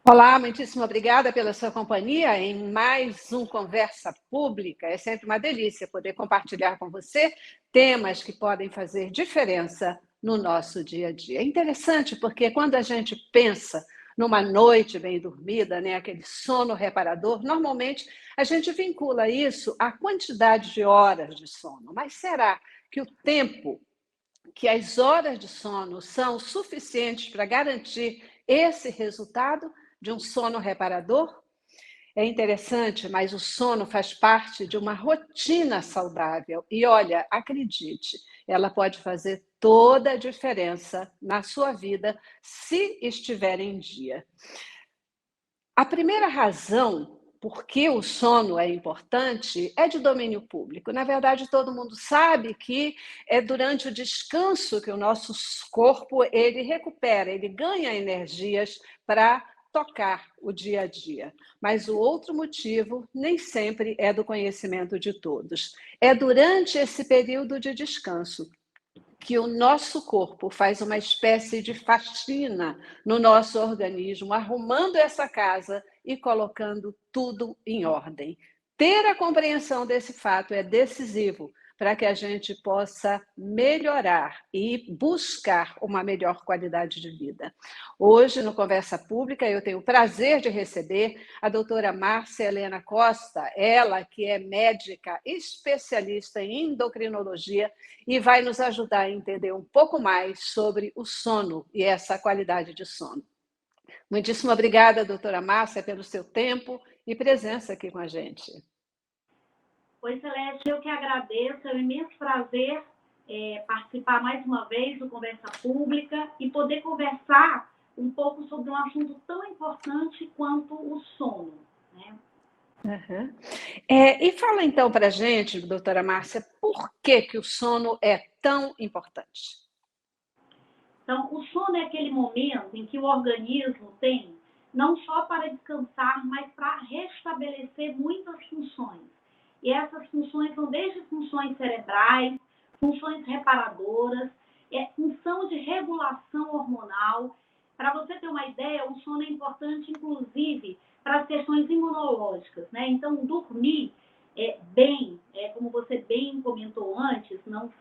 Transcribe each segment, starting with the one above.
Olá, muitíssimo obrigada pela sua companhia em mais um Conversa Pública. É sempre uma delícia poder compartilhar com você temas que podem fazer diferença no nosso dia a dia. É interessante porque quando a gente pensa numa noite bem dormida, né, aquele sono reparador, normalmente a gente vincula isso à quantidade de horas de sono. Mas será que o tempo, que as horas de sono são suficientes para garantir esse resultado de um sono reparador? É interessante, mas o sono faz parte de uma rotina saudável. E olha, acredite, ela pode fazer toda a diferença na sua vida se estiver em dia. A primeira razão por que o sono é importante é de domínio público. Na verdade, todo mundo sabe que é durante o descanso que o nosso corpo ele recupera, ele ganha energias para tocar o dia a dia. Mas o outro motivo nem sempre é do conhecimento de todos. É durante esse período de descanso que o nosso corpo faz uma espécie de faxina no nosso organismo, arrumando essa casa e colocando tudo em ordem. Ter a compreensão desse fato é decisivo para que a gente possa melhorar e buscar uma melhor qualidade de vida. Hoje, no Conversa Pública, eu tenho o prazer de receber a doutora Márcia Helena Costa, ela que é médica especialista em endocrinologia e vai nos ajudar a entender um pouco mais sobre o sono e essa qualidade de sono. Muitíssimo obrigada, doutora Márcia, pelo seu tempo e presença aqui com a gente. Oi, Celeste, eu que agradeço, é um imenso prazer participar mais uma vez do Conversa Pública e poder conversar um pouco sobre um assunto tão importante quanto o sono, né? Uhum. E fala então para a gente, doutora Márcia, por que o sono é tão importante? Então, o sono é aquele momento em que o organismo tem não só para descansar, mas para restabelecer muitas funções. E essas funções são desde funções cerebrais, funções reparadoras, função de regulação hormonal. Para você ter uma ideia, o sono é importante, inclusive, para as questões imunológicas, né? Então, dormir bem, como você bem comentou antes, não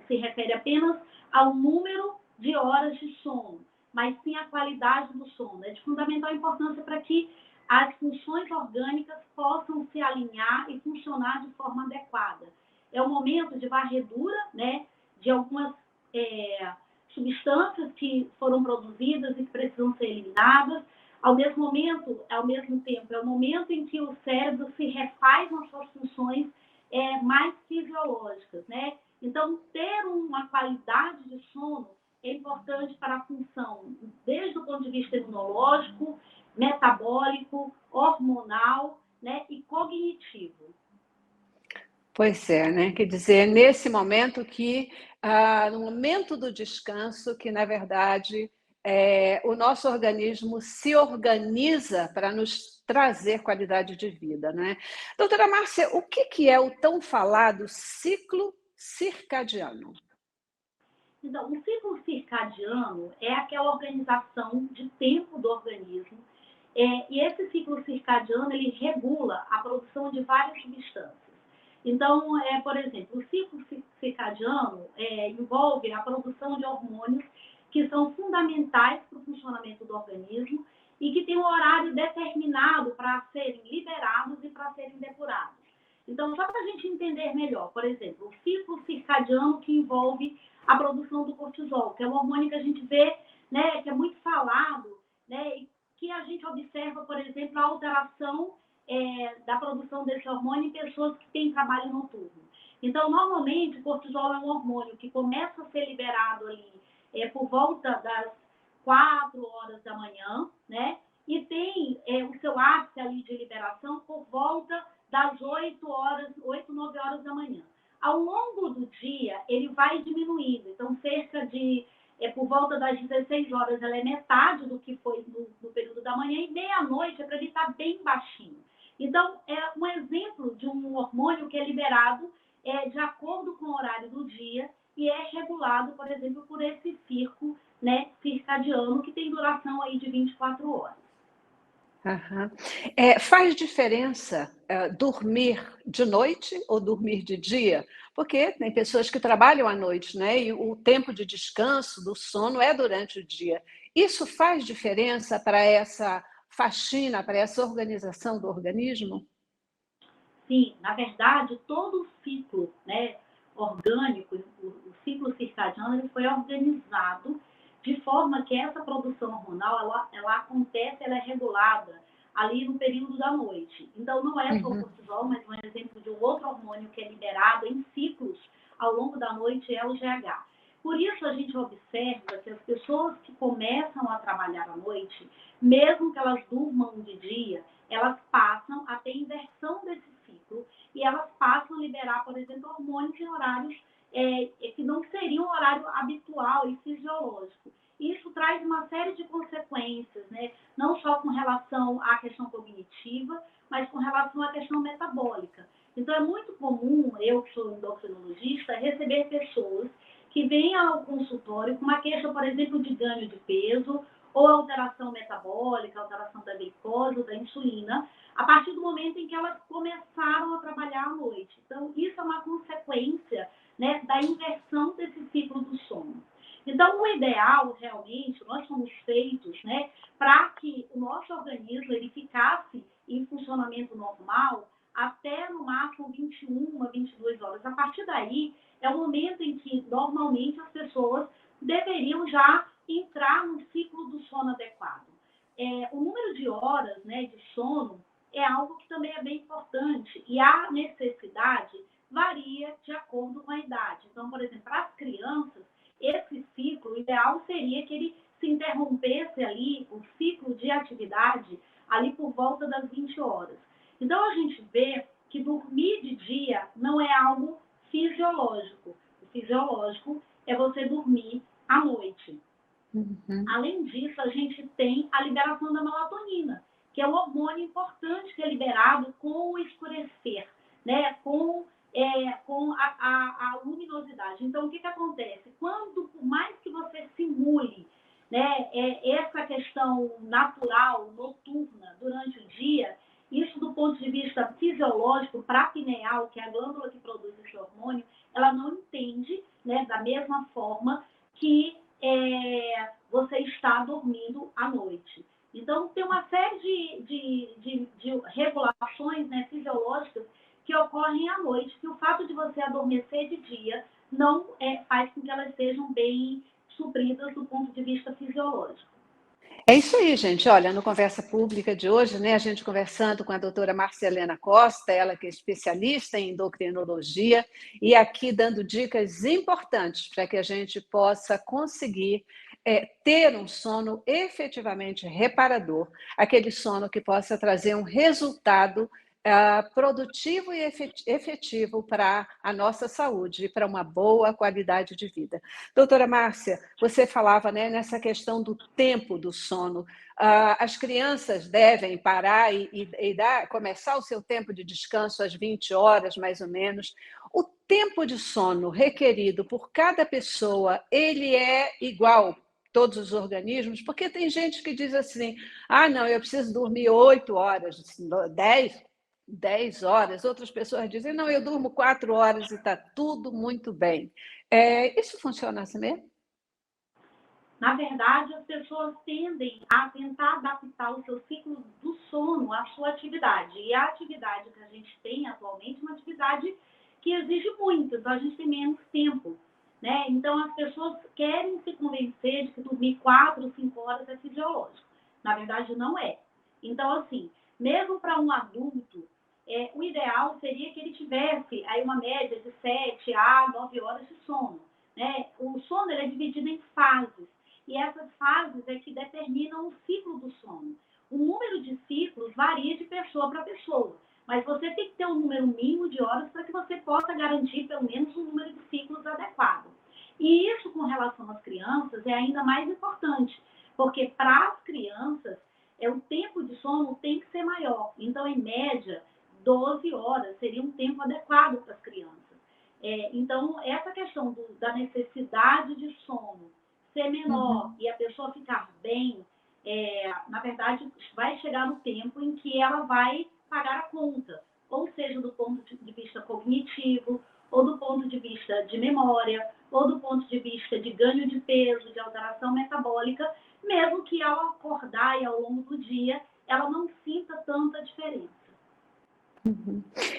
se refere apenas ao número de horas de sono, mas sim a qualidade do sono. É de fundamental importância para que as funções orgânicas possam se alinhar e funcionar de forma adequada. É o momento de varredura, né, de algumas substâncias que foram produzidas e que precisam ser eliminadas. Ao mesmo tempo, é o momento em que o cérebro se refaz nas suas funções mais fisiológicas, né? Então, ter uma qualidade de sono é importante para a função, desde o ponto de vista imunológico, metabólico, hormonal, né, e cognitivo. Pois é, né? Quer dizer, nesse momento que, no momento do descanso, que na verdade o nosso organismo se organiza para nos trazer qualidade de vida, né? Doutora Márcia, o que é o tão falado ciclo circadiano? Então, o ciclo circadiano é aquela organização de tempo do organismo, e esse ciclo circadiano ele regula a produção de várias substâncias. Então, por exemplo, o ciclo circadiano envolve a produção de hormônios que são fundamentais para o funcionamento do organismo e que tem um horário determinado para serem liberados e para serem depurados. Então, só para a gente entender melhor, por exemplo, o ciclo circadiano que envolve a produção do cortisol, que é um hormônio que a gente vê, né, que é muito falado, né, e que a gente observa, por exemplo, a alteração da produção desse hormônio em pessoas que têm trabalho noturno. Então, normalmente, o cortisol é um hormônio que começa a ser liberado ali por volta das 4 horas da manhã, né? E tem o seu ápice ali de liberação por volta das 8 horas, 8, 9 horas da manhã. Ao longo do dia, ele vai diminuindo. Então, cerca de, por volta das 16 horas, ela é metade do que foi no período da manhã, e meia-noite é para ele estar bem baixinho. Então, é um exemplo de um hormônio que é liberado de acordo com o horário do dia e é regulado, por exemplo, por esse circo, né, circadiano, que tem duração aí de 24 horas. Aham. Faz diferença, dormir de noite ou dormir de dia? Porque tem pessoas que trabalham à noite, né, e o tempo de descanso, do sono é durante o dia. Isso faz diferença para essa faxina, para essa organização do organismo? Sim, na verdade, todo o ciclo, né, orgânico, o ciclo circadiano, ele foi organizado de forma que essa produção hormonal, ela acontece, ela é regulada ali no período da noite. Então, não é só o Uhum, cortisol, mas um exemplo de um outro hormônio que é liberado em ciclos ao longo da noite é o GH. Por isso, a gente observa que as pessoas que começam a trabalhar à noite, mesmo que elas durmam de dia, elas passam a ter inversão desse ciclo e elas passam a liberar, por exemplo, hormônios em horários que não seriam um horário habitual e fisiológico. Isso traz uma série de consequências, né? Não só com relação à questão cognitiva, mas com relação à questão metabólica. Então, é muito comum, eu que sou endocrinologista, receber pessoas que vêm ao consultório com uma queixa, por exemplo, de ganho de peso, ou alteração metabólica, alteração da glicose, da insulina, a partir do momento em que elas começaram a trabalhar à noite. Então, isso é uma consequência, né, da inversão desse ciclo do sono. Então, o ideal, realmente, nós somos feitos, né, para que o nosso organismo ele ficasse em funcionamento normal até, no máximo, 21, 22 horas. A partir daí, é o momento em que, normalmente, as pessoas deveriam já entrar no ciclo do sono adequado. O número de horas, né, de sono é algo que também é bem importante e a necessidade varia de acordo com a idade. Então, por exemplo, para as crianças, esse ciclo, o ideal seria que ele se interrompesse ali, o ciclo de atividade, ali por volta das 20 horas. Então, a gente vê que dormir de dia não é algo fisiológico. O fisiológico é você dormir à noite. uhum. Além disso, a gente tem a liberação da melatonina, que é um hormônio importante que é liberado com o escurecer, né? Com a luminosidade. Então, o que acontece? Quando, por mais que você simule, né, essa questão natural, noturna, durante o dia, isso do ponto de vista fisiológico, para a pineal, que é a glândula que produz esse hormônio, ela não entende, né, da mesma forma que você está dormindo à noite. Então, tem uma série de regulações, né, fisiológicas que ocorrem à noite, que o fato de você adormecer de dia não faz com que elas sejam bem supridas do ponto de vista fisiológico. É isso aí, gente. Olha, no Conversa Pública de hoje, né, a gente conversando com a doutora Marcelena Costa, ela que é especialista em endocrinologia, e aqui dando dicas importantes para que a gente possa conseguir ter um sono efetivamente reparador, aquele sono que possa trazer um resultado produtivo e efetivo para a nossa saúde e para uma boa qualidade de vida. Doutora Márcia, você falava, né, nessa questão do tempo do sono. As crianças devem parar e começar o seu tempo de descanso às 20 horas, mais ou menos. O tempo de sono requerido por cada pessoa, ele é igual todos os organismos? Porque tem gente que diz assim, não, eu preciso dormir 8 horas, 10 horas. Outras pessoas dizem, não, eu durmo 4 horas e está tudo muito bem. Isso funciona assim mesmo? Na verdade, as pessoas tendem a tentar adaptar o seu ciclo do sono à sua atividade. E a atividade que a gente tem atualmente é uma atividade que exige muito, então a gente tem menos tempo. Né? Então, as pessoas querem se convencer de que dormir 4, 5 horas é fisiológico. Na verdade, não é. Então, assim, mesmo para um adulto, o ideal seria que ele tivesse aí uma média de 7 a 9 horas de sono. Né? O sono ele é dividido em fases. E essas fases é que determinam o ciclo do sono. O número de ciclos varia de pessoa para pessoa, mas você tem que ter um número mínimo de horas para que você possa garantir pelo menos um número de ciclos adequado. E isso com relação às crianças é ainda mais importante, porque para as crianças o tempo de sono tem que ser maior. Então, em média, 12 horas seria um tempo adequado para as crianças. Então, essa questão da necessidade de sono ser menor Uhum. e a pessoa ficar bem, na verdade, vai chegar no tempo em que ela vai pagar a conta, ou seja, do ponto de vista cognitivo, ou do ponto de vista de memória, ou do ponto de vista de ganho de peso, de alteração metabólica, mesmo que ao acordar e ao longo do dia, ela não sinta tanta diferença.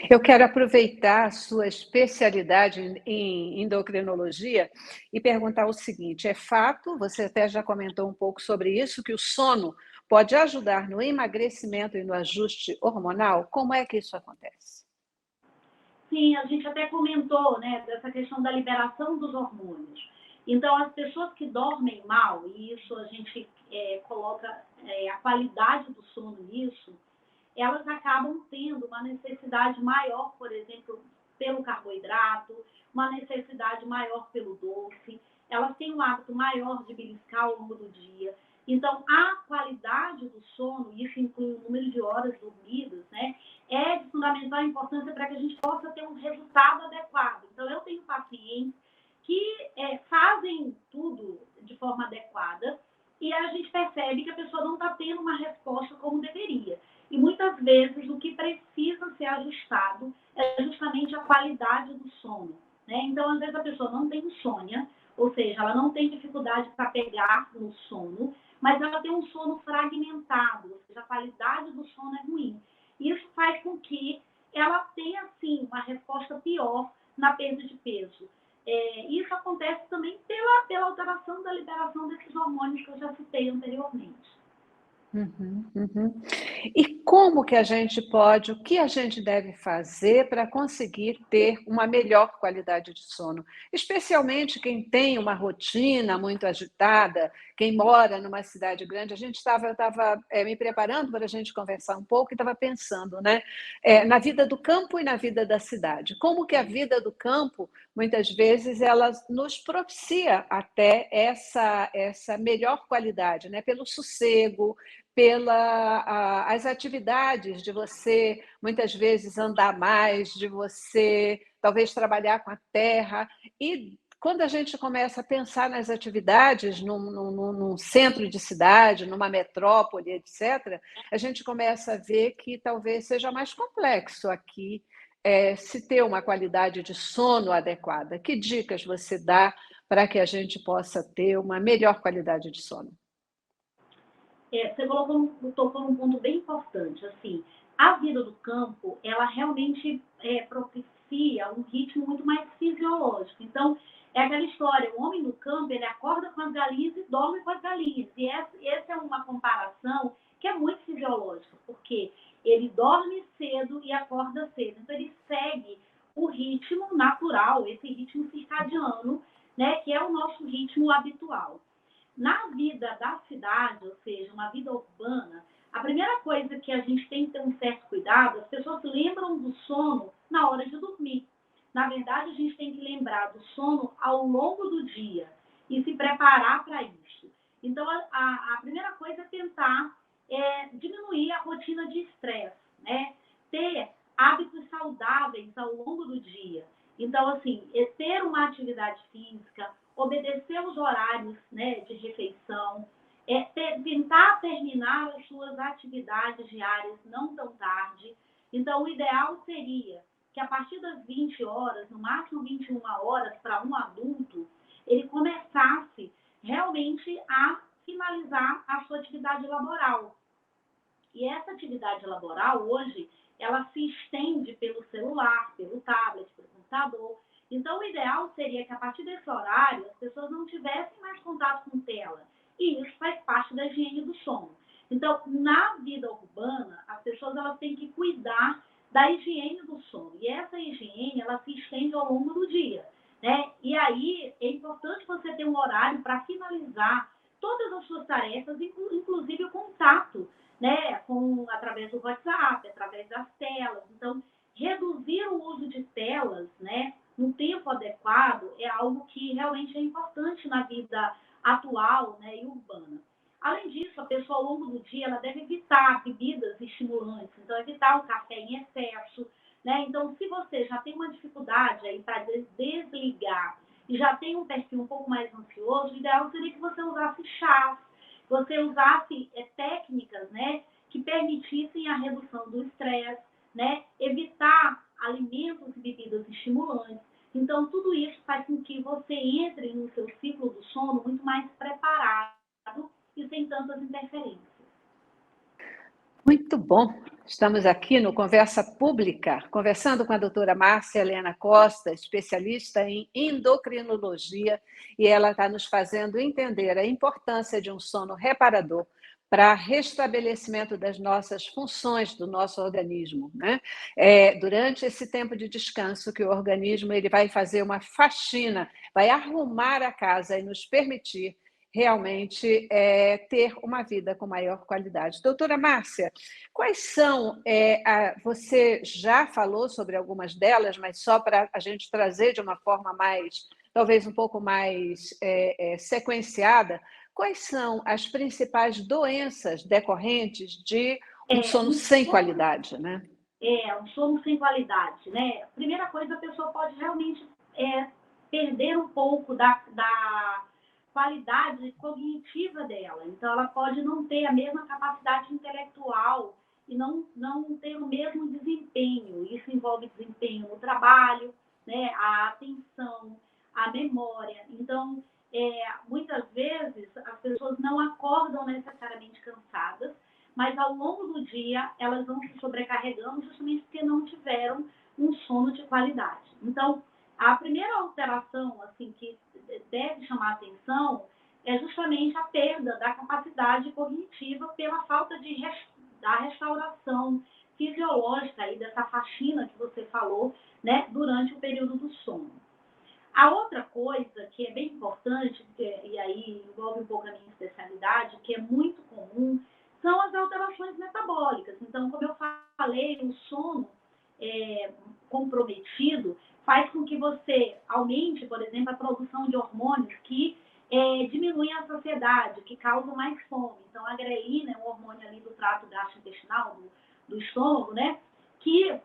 Eu quero aproveitar a sua especialidade em endocrinologia e perguntar o seguinte: é fato, você até já comentou um pouco sobre isso, que o sono pode ajudar no emagrecimento e no ajuste hormonal? Como é que isso acontece? Sim, a gente até comentou, né, dessa questão da liberação dos hormônios. Então, as pessoas que dormem mal, e isso a gente coloca a qualidade do sono nisso, elas acabam tendo uma necessidade maior, por exemplo, pelo carboidrato, uma necessidade maior pelo doce, elas têm um hábito maior de beliscar ao longo do dia. Então, a qualidade do sono, isso inclui o número de horas dormidas, né, é de fundamental importância para que a gente possa ter um resultado adequado. Então, eu tenho pacientes que fazem tudo de forma adequada e a gente percebe que a pessoa não está tendo uma resposta como deveria. E muitas vezes o que precisa ser ajustado é justamente a qualidade do sono, né? Então, às vezes a pessoa não tem insônia, ou seja, ela não tem dificuldade para pegar no sono, mas ela tem um sono fragmentado, ou seja, a qualidade do sono é ruim. Isso faz com que ela tenha, sim, uma resposta pior na perda de peso. Isso acontece também pela alteração da liberação desses hormônios que eu já citei anteriormente. Uhum, uhum. E como que a gente pode, o que a gente deve fazer para conseguir ter uma melhor qualidade de sono? Especialmente quem tem uma rotina muito agitada, quem mora numa cidade grande. Eu estava me preparando para a gente conversar um pouco e estava pensando, né, na vida do campo e na vida da cidade. Como que a vida do campo, muitas vezes, ela nos propicia até essa melhor qualidade, né, pelo sossego, as atividades de você, muitas vezes, andar mais, de você talvez trabalhar com a terra. E quando a gente começa a pensar nas atividades num centro de cidade, numa metrópole, etc., a gente começa a ver que talvez seja mais complexo aqui se ter uma qualidade de sono adequada. Que dicas você dá para que a gente possa ter uma melhor qualidade de sono? Você tocou num ponto bem importante, assim, a vida do campo, ela realmente propicia um ritmo muito mais fisiológico. Então, é aquela história, o homem do campo, ele acorda com as galinhas e dorme com as galinhas. E essa é uma comparação que é muito fisiológica, porque ele dorme cedo e acorda cedo. Então, ele segue o ritmo natural, esse ritmo circadiano, né, que é o nosso ritmo habitual. Na vida da cidade, ou seja, uma vida urbana, a primeira coisa que a gente tem que ter um certo cuidado, as pessoas lembram do sono na hora de dormir. Na verdade, a gente tem que lembrar do sono ao longo do dia e se preparar para isso. Então, a primeira coisa é tentar diminuir a rotina de estresse, né? Ter hábitos saudáveis ao longo do dia. Então, assim, ter uma atividade física, obedecer os horários, né, de refeição, tentar terminar as suas atividades diárias não tão tarde. Então, o ideal seria que a partir das 20 horas, no máximo 21 horas, para um adulto, ele começasse realmente a finalizar a sua atividade laboral. E essa atividade laboral, hoje, ela se estende pelo celular, pelo tablet, pelo computador. Então, o ideal seria que, a partir desse horário, as pessoas não tivessem mais contato com tela. E isso faz parte da higiene do sono. Então, na vida urbana, as pessoas elas têm que cuidar da higiene do sono. E essa higiene, ela se estende ao longo do dia, né? E aí, é importante você ter um horário para finalizar todas as suas tarefas, inclusive o contato, né, através do WhatsApp, através das telas. Então, reduzir o uso de telas, né, no tempo adequado é algo que realmente é importante na vida atual, né, e urbana. Além disso, a pessoa ao longo do dia ela deve evitar bebidas estimulantes, então evitar o café em excesso, né? Então, se você já tem uma dificuldade aí para desligar e já tem um perfil um pouco mais ansioso, o ideal seria que você usasse chás, você usasse técnicas, né, que permitissem a redução do estresse, né, evitar alimentos e bebidas estimulantes. Então, tudo isso faz com que você entre no seu ciclo do sono muito mais preparado e sem tantas interferências. Muito bom. Estamos aqui no Conversa Pública, conversando com a doutora Márcia Helena Costa, especialista em endocrinologia, e ela está nos fazendo entender a importância de um sono reparador para restabelecimento das nossas funções do nosso organismo, né? Durante esse tempo de descanso que o organismo ele vai fazer uma faxina, vai arrumar a casa e nos permitir realmente ter uma vida com maior qualidade. Doutora Márcia, quais são, você já falou sobre algumas delas, mas só para a gente trazer de uma forma mais, talvez um pouco mais sequenciada, quais são as principais doenças decorrentes de um sono sem qualidade, né? Um sono sem qualidade, né? Primeira coisa, a pessoa pode realmente perder um pouco da qualidade cognitiva dela. Então, ela pode não ter a mesma capacidade intelectual e não ter o mesmo desempenho. Isso envolve desempenho no trabalho, né? A atenção, a memória. Então, muitas vezes, as pessoas não acordam necessariamente cansadas, mas ao longo do dia elas vão se sobrecarregando justamente porque não tiveram um sono de qualidade. Então, a primeira alteração assim, que deve chamar a atenção é justamente a perda da capacidade cognitiva pela falta da restauração fisiológica aí dessa faxina que você falou, né, durante o período do sono. A outra coisa que é bem importante, e aí envolve um pouco a minha especialidade, que é muito comum, são as alterações metabólicas. Então, como eu falei, o sono comprometido faz com que você aumente, por exemplo, a produção de hormônios que diminuem a saciedade, que causam mais fome. Então, a grelina é um hormônio ali do trato gastrointestinal, do estômago, né? Que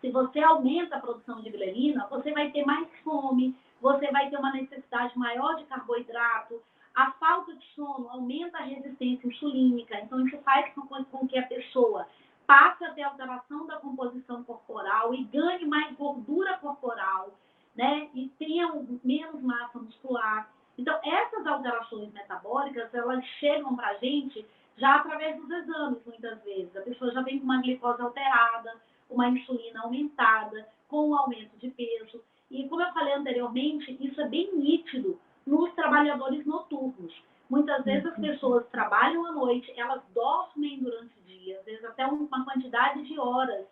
se você aumenta a produção de grelina, você vai ter mais fome, você vai ter uma necessidade maior de carboidrato, a falta de sono aumenta a resistência insulínica, então isso faz com que a pessoa passe a ter alteração da composição corporal e ganhe mais gordura corporal, né? E tenha menos massa muscular. Então, essas alterações metabólicas, elas chegam para a gente já através dos exames, muitas vezes. A pessoa já vem com uma glicose alterada, uma insulina aumentada, com um aumento de peso. E, como eu falei anteriormente, isso é bem nítido nos trabalhadores noturnos. Muitas vezes as pessoas trabalham à noite, elas dormem durante o dia, às vezes até uma quantidade de horas,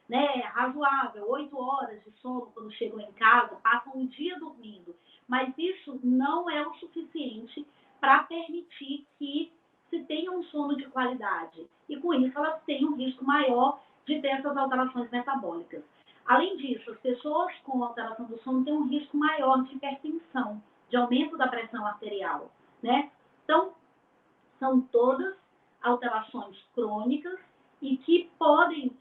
né, razoável, 8 horas de sono quando chegam em casa, passam o dia dormindo. Mas isso não é o suficiente para permitir que se tenha um sono de qualidade. E com isso elas têm um risco maior de ter essas alterações metabólicas. Além disso, as pessoas com alteração do sono têm um risco maior de hipertensão, de aumento da pressão arterial, né? Então, são todas alterações crônicas e que podem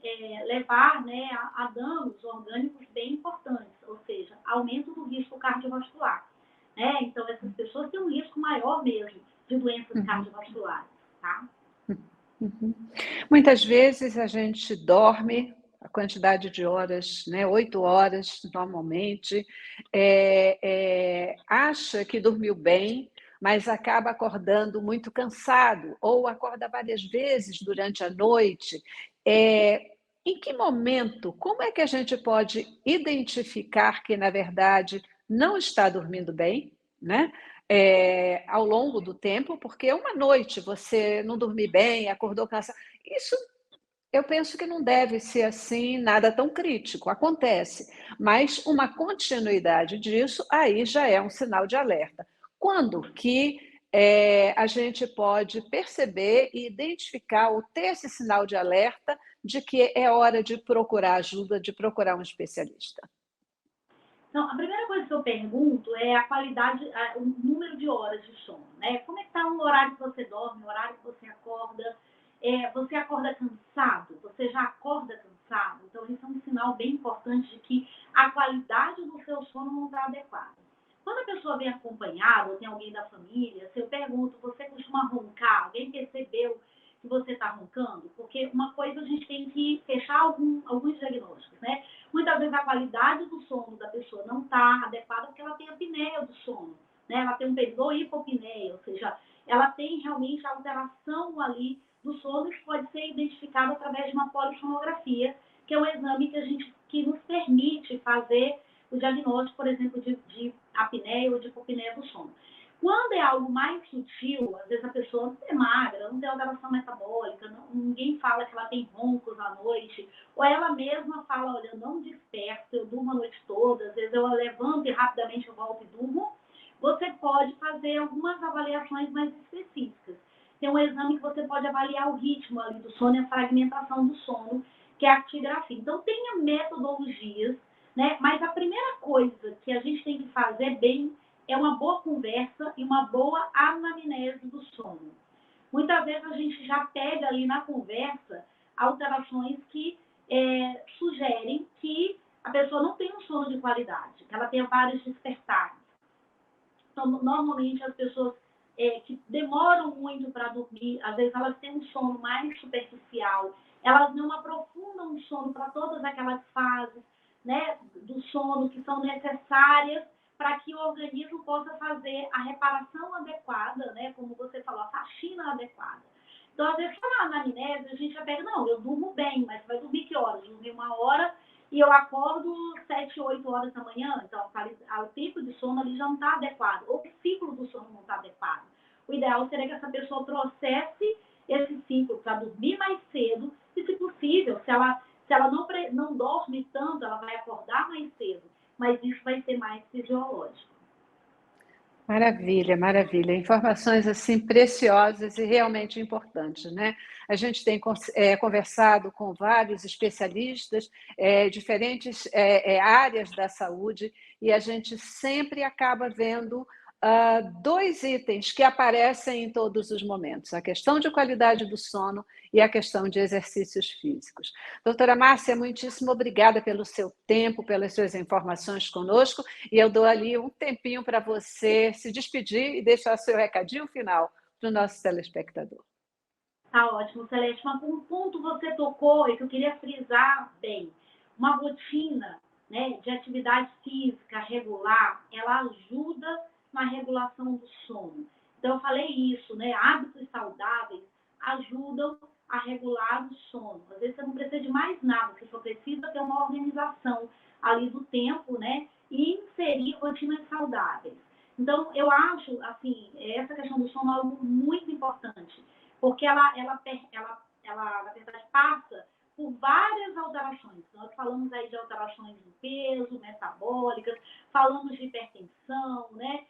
levar, né, a danos orgânicos bem importantes, ou seja, aumento do risco cardiovascular, né? Então, essas pessoas têm um risco maior mesmo de doenças cardiovasculares, tá? Muitas vezes a gente dorme a quantidade de horas, né, 8 horas normalmente, acha que dormiu bem, mas acaba acordando muito cansado, ou acorda várias vezes durante a noite. Em que momento, como é que a gente pode identificar que, na verdade, não está dormindo bem, né? Ao longo do tempo, porque uma noite você não dormir bem, acordou cansado, isso eu penso que não deve ser assim, nada tão crítico, acontece, mas uma continuidade disso, aí já é um sinal de alerta. Quando que a gente pode perceber e identificar ou ter esse sinal de alerta de que é hora de procurar ajuda, de procurar um especialista? Então, a primeira coisa que eu pergunto é a qualidade, o número de horas de sono, né? Como é que está o horário que você dorme, o horário que você acorda? Você acorda cansado? Você já acorda cansado? Então, isso é um sinal bem importante de que a qualidade do seu sono não está adequada. Quando a pessoa vem acompanhada, ou tem alguém da família, se eu pergunto, você costuma roncar? Alguém percebeu que você está roncando? Porque uma coisa a gente tem que fechar alguns diagnósticos, né? Muitas vezes a qualidade do sono da pessoa não está adequada porque ela tem apneia do sono, né? Ela tem um período ou hipopneia, ou seja, ela tem realmente alteração ali do sono que pode ser identificado através de uma polissonografia, que é um exame que nos permite fazer o diagnóstico, por exemplo, de apneia ou de hipopneia do sono. Quando é algo mais sutil, às vezes a pessoa é magra, não tem alteração metabólica, ninguém fala que ela tem roncos à noite, ou ela mesma fala, olha, eu não desperto, eu durmo a noite toda, às vezes eu levanto e rapidamente eu volto e durmo, você pode fazer algumas avaliações mais específicas. Tem um exame que você pode avaliar o ritmo ali do sono e a fragmentação do sono, que é a actigrafia. Então, tenha metodologias, né? Mas a primeira coisa que a gente tem que fazer bem é uma boa conversa e uma boa anamnese do sono. Muitas vezes a gente já pega ali na conversa alterações que sugerem que a pessoa não tem um sono de qualidade, que ela tenha vários despertares. Então, normalmente as pessoas que demoram muito para dormir, às vezes elas têm um sono mais superficial, elas não aprofundam o sono para todas aquelas fases, né, do sono que são necessárias para que o organismo possa fazer a reparação adequada, né, como você falou, a faxina adequada. Então, às vezes, na anamnese, a gente já pega, não, eu durmo bem, mas você vai dormir que horas? Dormir 1 hora e eu acordo 7, 8 horas da manhã, então o tempo de sono ali já não está adequado, ou o ciclo do sono não está adequado. O ideal seria que essa pessoa processe esse ciclo para dormir mais cedo, e se possível, se ela não dorme tanto, ela vai acordar mais cedo, mas isso vai ser mais fisiológico. Maravilha, maravilha. Informações assim preciosas e realmente importantes, né? A gente tem conversado com vários especialistas, diferentes áreas da saúde, e a gente sempre acaba vendo dois itens que aparecem em todos os momentos: a questão de qualidade do sono e a questão de exercícios físicos. Doutora Márcia, muitíssimo obrigada pelo seu tempo, pelas suas informações conosco, e eu dou ali um tempinho para você se despedir e deixar seu recadinho final para o nosso telespectador. Tá ótimo, Celeste. Mas um ponto você tocou e que eu queria frisar bem. Uma rotina, né, de atividade física regular, ela ajuda na regulação do sono. Então, eu falei isso, né? Hábitos saudáveis ajudam a regular o sono. Às vezes você não precisa de mais nada, você só precisa ter uma organização ali do tempo, né? E inserir rotinas saudáveis. Então, eu acho, assim, essa questão do sono é algo muito importante, porque ela na verdade, passa por várias alterações. Nós falamos aí de alterações do peso, metabólicas, falamos de hipertensão, né?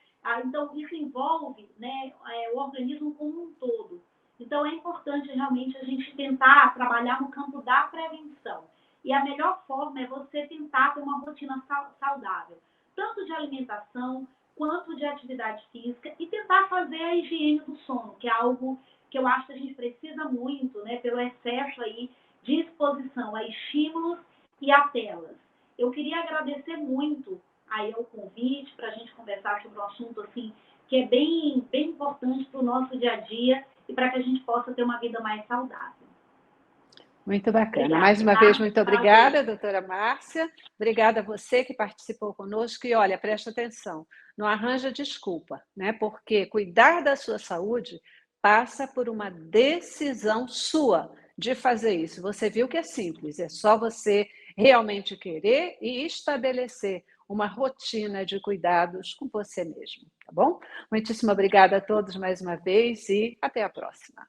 Então, isso envolve, né, o organismo como um todo. Então, é importante realmente a gente tentar trabalhar no campo da prevenção. E a melhor forma é você tentar ter uma rotina saudável, tanto de alimentação quanto de atividade física, e tentar fazer a higiene do sono, que é algo que eu acho que a gente precisa muito, né, pelo excesso aí de exposição a estímulos e a telas. Eu queria agradecer muito aí o convite para a gente conversar sobre um assunto assim que é bem, bem importante para o nosso dia a dia e para que a gente possa ter uma vida mais saudável. Muito bacana. Obrigada, Mais uma vez, muito obrigada, prazer. doutora Márcia. Obrigada a você que participou conosco. E olha, presta atenção, não arranja desculpa, né? Porque cuidar da sua saúde passa por uma decisão sua de fazer isso. Você viu que é simples, é só você realmente querer e estabelecer uma rotina de cuidados com você mesmo, tá bom? Muitíssimo obrigada a todos mais uma vez e até a próxima.